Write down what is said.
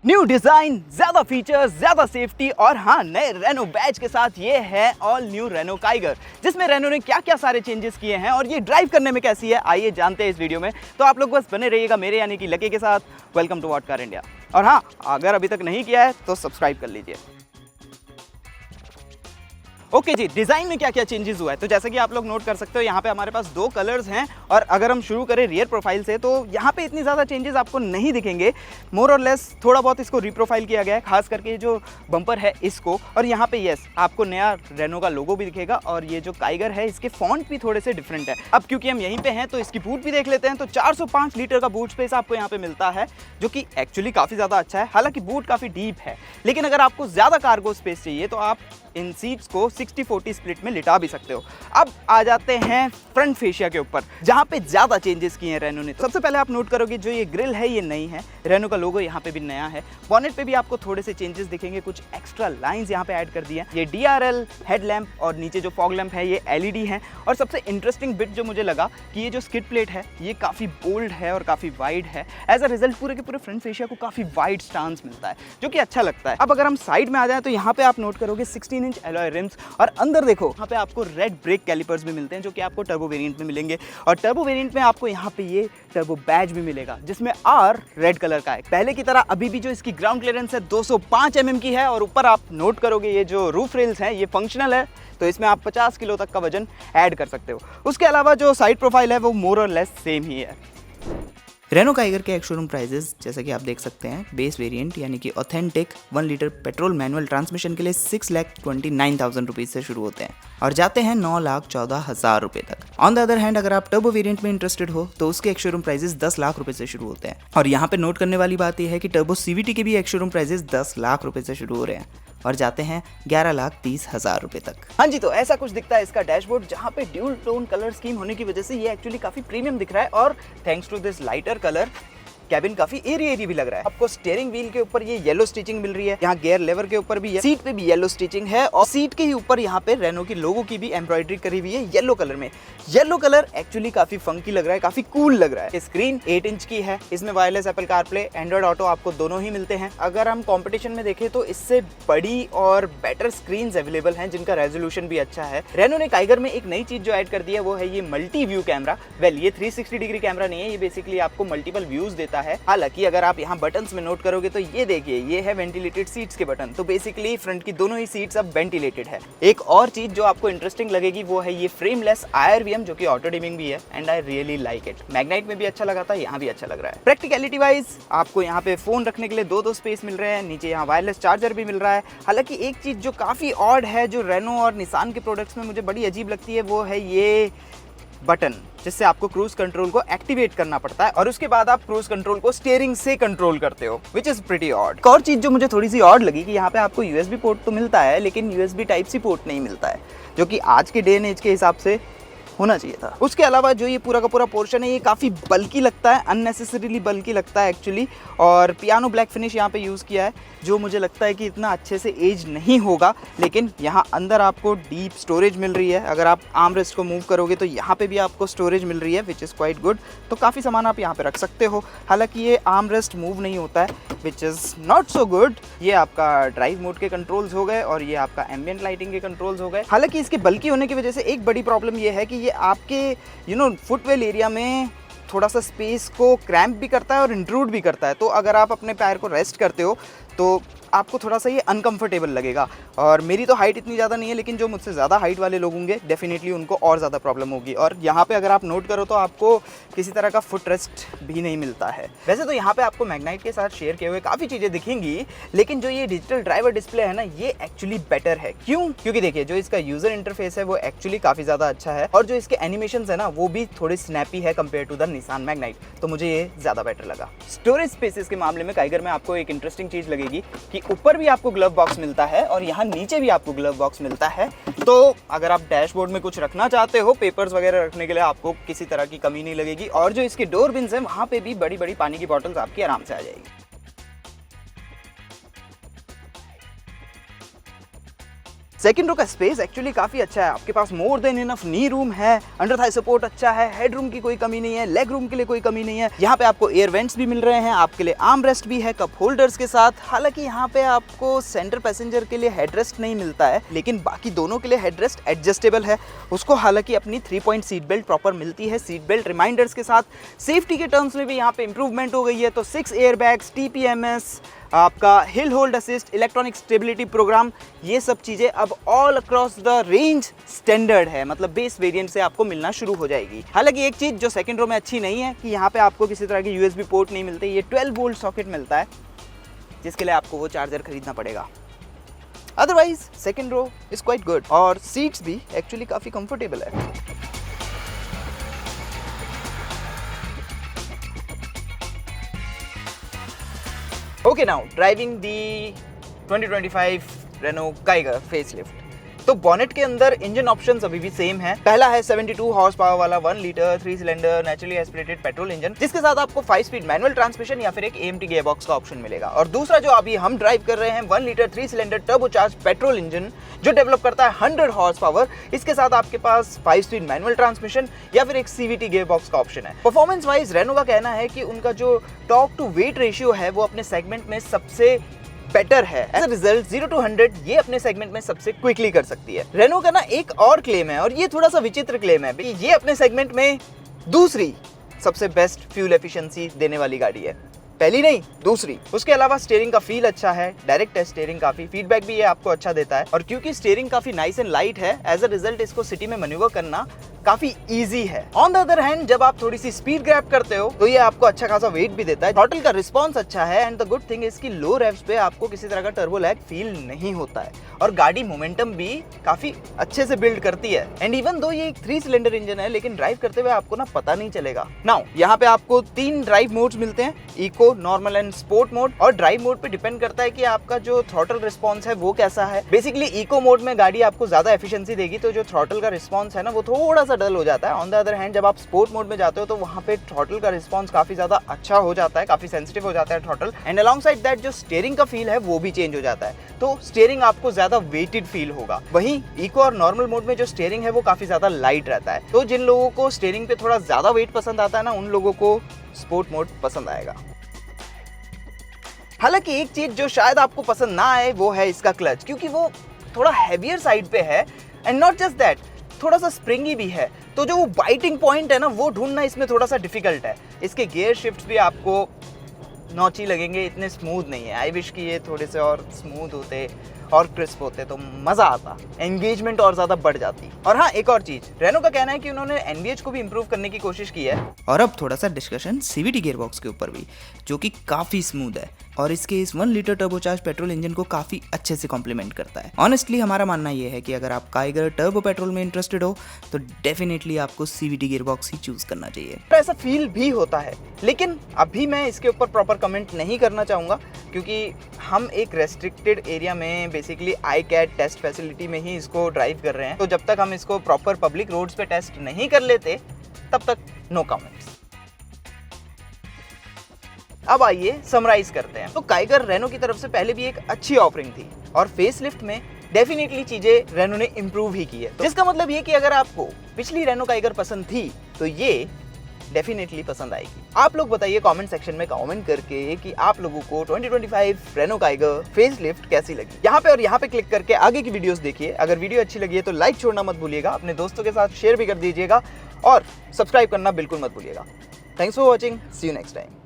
New design, ज्यादा features, ज्यादा safety और हाँ नए रेनो बैच के साथ ये है ऑल न्यू रेनो काइगर, जिसमें रेनो ने क्या क्या सारे चेंजेस किए हैं और ये ड्राइव करने में कैसी है, आइए जानते हैं इस वीडियो में। तो आप लोग बस बने रहिएगा मेरे यानी कि लकी के साथ। Welcome to what car India. और हाँ, अगर अभी तक नहीं किया है तो सब्सक्राइब कर लीजिए। ओके जी, डिज़ाइन में क्या क्या चेंजेस हुआ है तो जैसे कि आप लोग नोट कर सकते हो यहाँ पे हमारे पास दो कलर्स हैं। और अगर हम शुरू करें रियर प्रोफाइल से तो यहाँ पे इतनी ज़्यादा चेंजेस आपको नहीं दिखेंगे। मोर और लेस थोड़ा बहुत इसको रिप्रोफाइल किया गया है, खास करके जो बम्पर है इसको। और यहाँ पे यस आपको नया रेनो का लोगो भी दिखेगा और ये जो काइगर है इसके फॉन्ट भी थोड़े से डिफरेंट है। अब क्योंकि हम यहीं पे हैं तो इसकी बूट भी देख लेते हैं। तो 405 लीटर का बूट स्पेस आपको यहाँ पे मिलता है, जो कि एक्चुअली काफ़ी ज़्यादा अच्छा है। हालांकि बूट काफ़ी डीप है, लेकिन अगर आपको ज़्यादा कार्गो स्पेस चाहिए तो आप इन सीट्स को 60-40 स्प्लिट में लिटा भी सकते हो। अब आ जाते हैं फ्रंट फेशिया के ऊपर, जहाँ पे ज़्यादा चेंजेस किए हैं रेनो ने। सबसे पहले आप नोट करोगे जो ये ग्रिल है ये नई है, रेनो का लोगो यहाँ पे भी नया है। बॉनेट पे भी आपको थोड़े से चेंजेस दिखेंगे, कुछ एक्स्ट्रा लाइंस यहाँ पे ऐड कर दिए हैं। ये DRL हेडलैम्प और नीचे जो फॉग लैम्प है ये LED है। और सबसे इंटरेस्टिंग बिट जो मुझे लगा कि ये जो स्किड प्लेट है ये काफ़ी बोल्ड है और काफ़ी वाइड है। एज अ रिजल्ट पूरे के पूरे फ्रंट फेशिया को काफ़ी वाइड स्टांस मिलता है, जो कि अच्छा लगता है। अब अगर हम साइड में आ जाए तो यहाँ पे आप नोट करोगे 16 इंच एलॉय रिम्स। और अंदर देखो यहाँ पे आपको रेड ब्रेक कैलिपर्स भी मिलते हैं, जो कि आपको टर्बो वेरिएंट में मिलेंगे। और टर्बो वेरिएंट में आपको यहाँ पे ये टर्बो बैज भी मिलेगा, जिसमें R रेड कलर का है। पहले की तरह अभी भी जो इसकी ग्राउंड क्लियरेंस है 205 mm की है। और ऊपर आप नोट करोगे ये जो रूफ रेल्स हैं ये फंक्शनल है, तो इसमें आप 50 किलो तक का वजन ऐड कर सकते हो। उसके अलावा जो साइड प्रोफाइल है वो मोर और लेस सेम ही है। रेनो काइगर के एक्स शोरूम प्राइजेस जैसा कि आप देख सकते हैं, बेस वेरिएंट यानी कि authentic 1 litre petrol manual transmission के लिए 6,29,000 रुपीज़ से शुरू होते हैं और जाते हैं 9,14,000 रुपये तक। ऑन द अदर हैंड अगर आप टर्बो वेरिएंट में इंटरेस्टेड हो तो उसके एक्स शोरूम प्राइजेस 10 लाख रुपये से शुरू होते हैं। और यहाँ पे नोट करने वाली बात यह है कि टर्बो CVT के भी एक्स शोरूम प्राइजेस 10 लाख रुपये से शुरू हो रहे हैं और जाते हैं 11,30,000 रुपये तक। हाँ जी, तो ऐसा कुछ दिखता है इसका डैशबोर्ड, जहाँ पे ड्यूल टोन कलर स्कीम होने की वजह से ये एक्चुअली काफी प्रीमियम दिख रहा है। और thanks to this lighter colour cabin काफी एरी भी लग रहा है। आपको स्टीयरिंग व्हील के ऊपर ये येलो स्टिचिंग मिल रही है, यहाँ गियर लेवर के ऊपर भी, सीट पे भी येलो स्टिचिंग है। और सीट के ही ऊपर यहाँ पे रेनो की लोगो की भी एम्ब्रॉयडरी करी हुई है येलो कलर में। येलो कलर एक्चुअली काफी फंकी लग रहा है, काफी कूल लग रहा है। स्क्रीन 8 इंच की है, इसमें wireless Apple CarPlay, Android auto आपको दोनों ही मिलते हैं। अगर हम कॉम्पिटिशन में देखें तो इससे बड़ी और बेटर स्क्रीन अवेलेबल हैं, जिनका रेजोल्यूशन भी अच्छा है। रेनो ने काइगर में एक नई चीज जो ऐड कर दी है वो है ये मल्टी व्यू कैमरा। वेल ये 360 डिग्री कैमरा नहीं है, ये बेसिकली आपको मल्टीपल व्यूज देता है। हालांकि अगर आप यहाँ बटन्स में नोट करोगे तो ये देखिए ये है वेंटिलेटेड सीट्स के बटन। तो बेसिकली फ्रंट की दोनों ही सीट्स अब वेंटिलेटेड है। एक और चीज जो आपको इंटरेस्टिंग लगेगी वो है ये फ्रेमलेस IRVM, जो कि ऑटो डिमिंग भी है and I really like it. Magnite में भी अच्छा लगा था, यहाँ भी अच्छा लग रहा है। प्रैक्टिकलिटी वाइज आपको यहाँ पे फोन रखने के लिए दो स्पेस मिल रहे हैं, नीचे यहाँ वायरलेस चार्जर भी मिल रहा है। हालांकि एक चीज जो काफी ऑड है, जो रेनो और निसान के प्रोडक्ट्स में मुझे बड़ी अजीब लगती है, वो है ये बटन, जिससे आपको क्रूज कंट्रोल को एक्टिवेट करना पड़ता है और उसके बाद आप क्रूज कंट्रोल को स्टीयरिंग से कंट्रोल करते हो, विच इज प्रीटी ऑड। एक और चीज जो मुझे थोड़ी सी ऑड लगी कि यहाँ पे आपको USB पोर्ट तो मिलता है, लेकिन USB Type-C पोर्ट नहीं मिलता है, जो कि आज के डे एंड एज के हिसाब से होना चाहिए था। उसके अलावा जो ये पूरा का पूरा पोर्शन है ये काफ़ी बल्कि लगता है, अननेसेसरीली बल्कि लगता है एक्चुअली। और पियानो ब्लैक फिनिश यहाँ पे यूज़ किया है, जो मुझे लगता है कि इतना अच्छे से एज नहीं होगा। लेकिन यहाँ अंदर आपको डीप स्टोरेज मिल रही है। अगर आप आर्म रेस्ट को मूव करोगे तो यहाँ पे भी आपको स्टोरेज मिल रही है, विच इज़ क्वाइट गुड। तो काफ़ी सामान आप यहाँ पे रख सकते हो। हालांकि ये आर्म रेस्ट मूव नहीं होता है, which is not so good. ये आपका ड्राइव मोड के कंट्रोल्स हो गए और ये आपका एम्बियंट लाइटिंग के कंट्रोल्स हो गए। हालांकि इसके बल्कि होने की वजह से एक बड़ी प्रॉब्लम ये है कि ये आपके फुटवेल एरिया में थोड़ा सा स्पेस को क्रैम्प भी करता है और इंट्रूड भी करता है। तो अगर आप अपने पैर को रेस्ट करते हो तो आपको थोड़ा सा ये अनकंफर्टेबल लगेगा। और मेरी तो हाइट इतनी ज़्यादा नहीं है, लेकिन जो मुझसे ज़्यादा हाइट वाले लोग होंगे डेफिनेटली उनको और ज़्यादा प्रॉब्लम होगी। और यहाँ पे अगर आप नोट करो तो आपको किसी तरह का फुट रेस्ट भी नहीं मिलता है। वैसे तो यहाँ पे आपको मैग्नाइट के साथ शेयर किए हुए काफ़ी चीज़ें दिखेंगी, लेकिन जो ये डिजिटल ड्राइवर डिस्प्ले है ना, ये एक्चुअली बेटर है। क्यों? क्योंकि देखिए जो इसका यूज़र इंटरफेस है वो एक्चुअली काफ़ी ज़्यादा अच्छा है और जो इसके एनिमेशन है ना वो भी थोड़े स्नैपी है compare to the Nissan Magnite. तो मुझे ये ज़्यादा बेटर लगा। स्टोरेज स्पेसेस के मामले में काइगर में आपको एक इंटरेस्टिंग चीज़ लगेगी कि ऊपर भी आपको ग्लव बॉक्स मिलता है और यहाँ नीचे भी आपको ग्लव बॉक्स मिलता है। तो अगर आप डैशबोर्ड में कुछ रखना चाहते हो, पेपर्स वगैरह रखने के लिए, आपको किसी तरह की कमी नहीं लगेगी। और जो इसके डोर बिन्स हैं वहाँ पे भी बड़ी बड़ी पानी की बॉटल्स आपकी आराम से आ जाएगी। सेकंड रो का स्पेस एक्चुअली काफी अच्छा है, आपके पास more than enough knee room है, अंडर थाई सपोर्ट अच्छा है, हेड रूम की कोई कमी नहीं है, लेग रूम के लिए कोई कमी नहीं है। यहाँ पे आपको एयर वेंट्स भी मिल रहे हैं, आपके लिए आर्म रेस्ट भी है कप होल्डर्स के साथ। हालांकि यहाँ पे आपको सेंटर पैसेंजर के लिए हेडरेस्ट नहीं मिलता है, लेकिन बाकी दोनों के लिए हेडरेस्ट एडजस्टेबल है। उसको हालांकि अपनी 3 पॉइंट सीट बेल्ट प्रॉपर मिलती है, सीट बेल्ट रिमाइंडर्स के साथ। सेफ्टी के टर्म्स में भी यहाँ पे इंप्रूवमेंट हो गई है, तो 6 एयर बैग्स, TPMS, आपका hill hold assist, electronic stability program, ये सब चीज़ें अब all across the range standard है, मतलब बेस वेरिएंट से आपको मिलना शुरू हो जाएगी। हालांकि एक चीज़ जो सेकंड रो में अच्छी नहीं है कि यहाँ पे आपको किसी तरह की USB पोर्ट नहीं मिलती, ये 12 वोल्ट सॉकेट मिलता है, जिसके लिए आपको वो चार्जर खरीदना पड़ेगा। Otherwise second row is quite good और सीट्स भी एक्चुअली काफ़ी कंफर्टेबल है। Okay, now driving the 2025 Renault Kiger facelift. तो बॉनेट के अंदर इंजन ऑप्शंस अभी भी सेम है। पहला है 72 हॉर्स पावर वाला 1 litre 3 cylinder naturally aspirated petrol engine, जिसके साथ आपको 5 स्पीड मैनुअल ट्रांसमिशन या फिर एक AMT गियरबॉक्स का ऑप्शन मिलेगा। और दूसरा जो अभी हम ड्राइव कर रहे हैं 1 litre 3 cylinder turbocharge petrol engine, जो डेवलप करता है 100 हॉर्स पावर। इसके साथ आपके पास 5 स्पीड मैनुअल ट्रांसमिशन या फिर एक CVT गियरबॉक्स का ऑप्शन है। परफॉर्मेंस वाइज रेनो का कहना है कि उनका जो टॉर्क टू वेट रेशियो है वो अपने सेगमेंट में सबसे बेटर है। एज अ रिजल्ट 0 to 100 ये अपने सेगमेंट में सबसे क्विकली कर सकती है। रेनो का ना एक और क्लेम है, और ये थोड़ा सा विचित्र क्लेम है, ये अपने सेगमेंट में दूसरी सबसे बेस्ट फ्यूल एफिशिएंसी देने वाली गाड़ी है, पहली नहीं दूसरी। उसके अलावा स्टीयरिंग का फील अच्छा है, डायरेक्ट है स्टीयरिंग, काफी फीडबैक भी ये आपको अच्छा देता है। और क्योंकि स्टीयरिंग काफी नाइस एंड लाइट है, एज अ रिजल्ट इसको सिटी में मैन्यूवर करना काफी इजी है। ऑन द अदर हैंड जब आप थोड़ी सी स्पीड ग्रैब करते हो तो ये आपको अच्छा खासा वेट भी देता है। थ्रॉटल का रिस्पांस अच्छा है, एंड द गुड थिंग इसकी लो रेव्स पे आपको किसी तरह का टर्बो लैग फील नहीं होता है, और गाड़ी मोमेंटम भी काफी अच्छे से बिल्ड करती है। एंड इवन दो ये एक 3 सिलेंडर इंजन है, लेकिन ड्राइव करते हुए आपको ना पता नहीं चलेगा। नाउ यहाँ पे आपको 3 ड्राइव मोड्स मिलते हैं, eco, normal and sport mode. और ड्राइव मोड पे डिपेंड करता है कि आपका जो थ्रॉटल रिस्पांस है वो कैसा है। बेसिकली इको मोड में गाड़ी आपको ज्यादा एफिशिएंसी देगी, तो जो थ्रॉटल का रिस्पांस है ना वो थोड़ा सा डल हो जाता है। ऑन द अदर हैंड जब आप स्पोर्ट मोड में जाते हो तो वहाँ पे थ्रॉटल का रिस्पांस काफी ज्यादा अच्छा हो जाता है, काफी सेंसिटिव हो जाता है throttle. And along side that जो स्टीयरिंग का फील है वो भी चेंज हो जाता है, तो स्टीयरिंग आपको ज्यादा वेटेड फील होगा। वहीं इको और नॉर्मल मोड में जो स्टीयरिंग है वो काफी ज्यादा लाइट रहता है, तो जिन लोगों को स्टीयरिंग पे थोड़ा ज्यादा वेट पसंद आता है ना, उन लोगों को स्पोर्ट मोड पसंद आएगा। हालांकि एक चीज जो शायद आपको पसंद ना आए वो है इसका क्लच, क्योंकि वो थोड़ा हैवियर साइड पे है, एंड नॉट जस्ट दैट, थोड़ा सा स्प्रिंगी भी है, तो जो वो बाइटिंग पॉइंट है ना वो ढूंढना इसमें थोड़ा सा डिफिकल्ट है। इसके गियर शिफ्ट्स भी आपको नॉची लगेंगे, इतने स्मूथ नहीं है। आई विश कि ये थोड़े से और स्मूथ होते और क्रिस्प होते तो मज़ा आता, एंगेजमेंट और ज़्यादा बढ़ जाती। और हाँ, एक और चीज़, रेनो का कहना है कि उन्होंने NVH को भी इम्प्रूव करने की कोशिश की है। और अब थोड़ा सा डिस्कशन CVT गियरबॉक्स के ऊपर भी, जो कि काफ़ी स्मूथ है और इसके इस 1 लीटर टर्बोचार्ज पेट्रोल इंजन को काफ़ी अच्छे से कॉम्प्लीमेंट करता है। ऑनेस्टली हमारा मानना ये है कि अगर आप काइगर टर्बो पेट्रोल में इंटरेस्टेड हो तो डेफिनेटली आपको CVT गियरबॉक्स ही चूज़ करना चाहिए। ऐसा फील भी होता है, लेकिन अभी मैं इसके ऊपर प्रॉपर कमेंट नहीं करना चाहूँगा, क्योंकि हम एक रेस्ट्रिक्टेड एरिया में बेसिकली ICAT टेस्ट फैसिलिटी में ही इसको ड्राइव कर रहे हैं, तो जब तक हम इसको प्रॉपर पब्लिक रोड्स पे टेस्ट नहीं कर लेते तब तक नो कमेंट्स। अब आइए समराइज करते हैं। तो काइगर रेनो की तरफ से पहले भी एक अच्छी ऑफरिंग थी, और फेसलिफ्ट में डेफिनेटली चीजें रेनो ने इम्प्रूव ही की है, जिसका मतलब ये कि अगर आपको पिछली रेनो काइगर पसंद थी तो ये डेफिनेटली पसंद आएगी। आप लोग बताइए कमेंट सेक्शन में कमेंट करके कि आप लोगों को 2025 रेनो काइगर फेसलिफ्ट कैसी लगी। यहाँ पे और यहाँ पे क्लिक करके आगे की वीडियोस देखिए। अगर वीडियो अच्छी लगी है तो लाइक छोड़ना मत भूलिएगा, अपने दोस्तों के साथ शेयर भी कर दीजिएगा, और सब्सक्राइब करना बिल्कुल मत भूलिएगा। Thanks for watching, see you next time.